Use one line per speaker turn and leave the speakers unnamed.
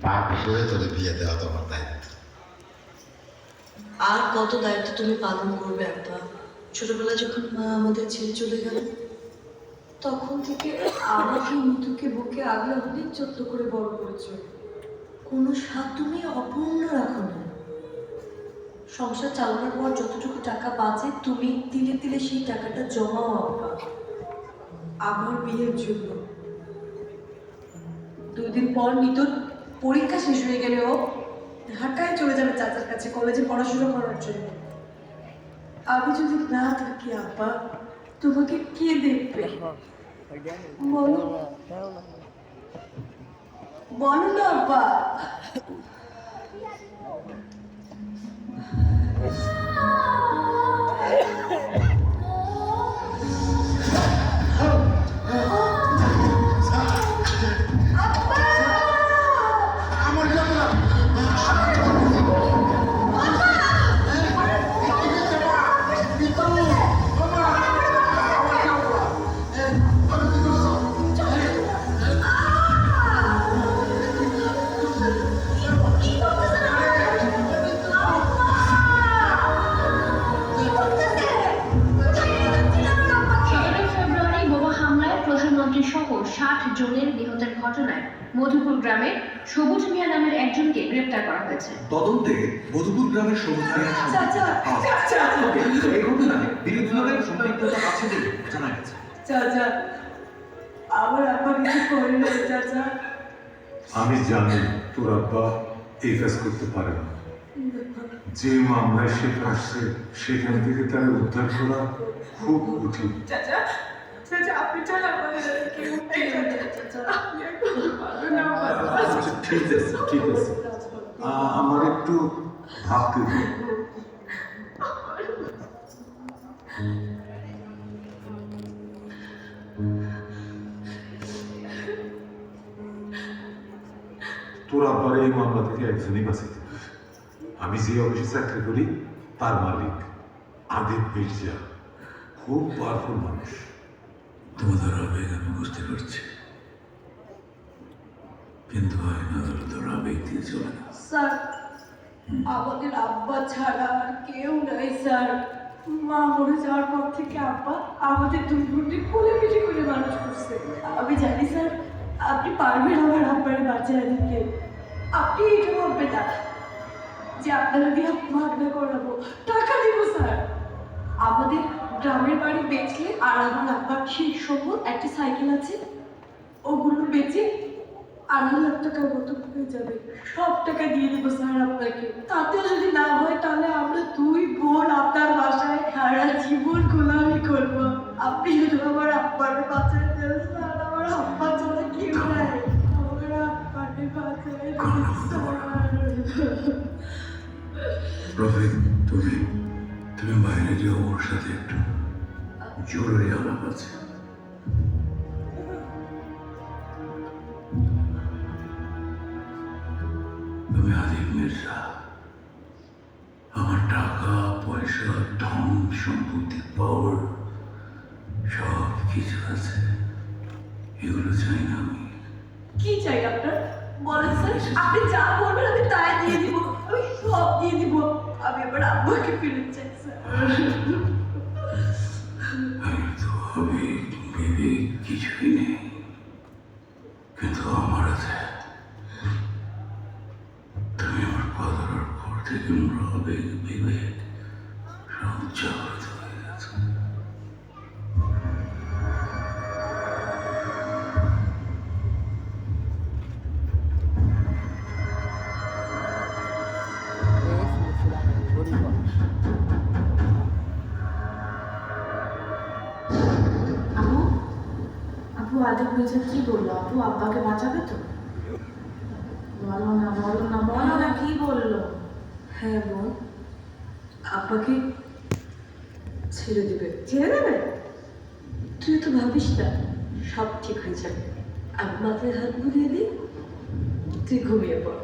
মা হিসেবে তোদের বিয়ে দেওয়া তোমার দায়িত্ব।
আর কত দায়িত্ব তুমি পালন করবে আব্বা? ছোটবেলায় যখন মা আমাদের ছেড়ে চলে গেল, তখন থেকে আমাকে মিতুকে বুকে আগলে অনেক যত্ন করে বড় করেছো। কোনো স্বাদ তুমি অপূর্ণ রাখো না। সংসার চালানোর পর যতটুকু টাকা বাঁচে তুমি তিলে তিলে সেই টাকাটা জমাও আব্বা, আমার বিয়ের জন্য। 2 দিন পর মিতুর পরীক্ষা শেষ হয়ে গেলে ও ঢাকায় চলে যাবে চাচার কাছে কলেজে পড়াশোনা করার জন্য। আমি যদি না থাকি আব্বা, তোমাকে কে দেখবে? বলো বলো না আব্বা।
সহ 60 জনের নিহতের ঘটনায় মধুপুর গ্রামের সবুজ মিয়া নামের একজনকে গ্রেপ্তার করা হয়েছে।
তদন্তে মধুপুর গ্রামের সবুজ মিয়া এই ঘটনায় বিরোধী দলের সম্পৃক্ততা আছে বলে জানা গেছে।
চাচা, আমার আব্বা কিছু করে না চাচা।
আমি জানি তোর আব্বা এই কাজ করতে পারে না। যে মামলায় সে ফাঁসছে সেখান থেকে তার উদ্ধার করা খুব কঠিন।
চাচা চাচা, আপনি চাচা
ঠিক আছে ঠিক আছে, আমার একটু ভাবতে দিন। তোর আব্বার এই মামলা থেকে একজনই বাঁচাতে পারে। আমি যে অফিসে চাকরি করি তার মালিক আদিব মির্জা খুব পাওয়ারফুল মানুষ।
তোমাদের আবেগ আমি বুঝতে পারছি, কিন্তু আইন আদালতের আবেগ দিয়ে চলে না।
স্যার, আমাদের আব্বা ছাড়া আর কেউ নাই স্যার। মা মরে যাওয়ার পর থেকে আব্বা আমাদের 2 বোনকে কোলে পিঠে করে মানুষ করছে। আমি জানি স্যার আপনি পারবেন আমার আব্বারে বাঁচিয়ে দিতে। আপনি এটা ভাববেন না যে আপনারা দিয়ে ভাবনা করাবো, টাকা দিব স্যার। আমাদের গ্রামের বাড়ি বেচলে আর আমার আব্বার সেই সম্পদ একটা সাইকেল আছে, ওগুলো বেচে 2.5 লাখ টাকার মতো হয়ে যাবে। সব টাকা দিয়ে দেবো স্যার আপনাকে। তাতেও যদি না হয় তাহলে আমরা 2 বোন আপনার বাসায় সারা জীবন গোলামি করবো। আপনি শুধু আমার আব্বারে বাঁচায় দেন স্যার। আমার আব্বা ছাড়া কেউ নাই। আমার আব্বারে বাঁচায় দেন স্যার।
রফিক, তুমি বাইরে যাও, ওর সাথে একটু জরুরি আলাপ আছে। তুমি আদিব মির্জা, আমার টাকা পয়সা ধন সম্পত্তি পাওয়ার সব কিছু আছে, এগুলো চাই না আমি।
কি চাই আপনার বলেন স্যার? আপনি যা বলবেন আমি তাই দিয়ে দিব। আমি সব দিয়ে দিব। আমি আমার আব্বাকে ফিরে চাই স্যার।
আমি তো আবেগ বিবেক কিছুই নেই, কিন্তু আমার আছে। তুমি আমার পা ধরার পর থেকে আমার আবেগ বিবেক সব জাগ্রত হয়ে গেছে।
আপু আদিব মির্জা কি বললো? আপু আব্বাকে বাঁচাবে তো? বলো না বলো না বলো না, কি বললো?
হ্যাঁ বোন, আব্বাকে ছেড়ে দেবে।
ছেড়ে দেবে?
তুই তো ভাবিস না, সব ঠিক হয়ে যাবে। আমি মাথায় হাত বুলিয়ে দিই, তুই ঘুমিয়ে পড়।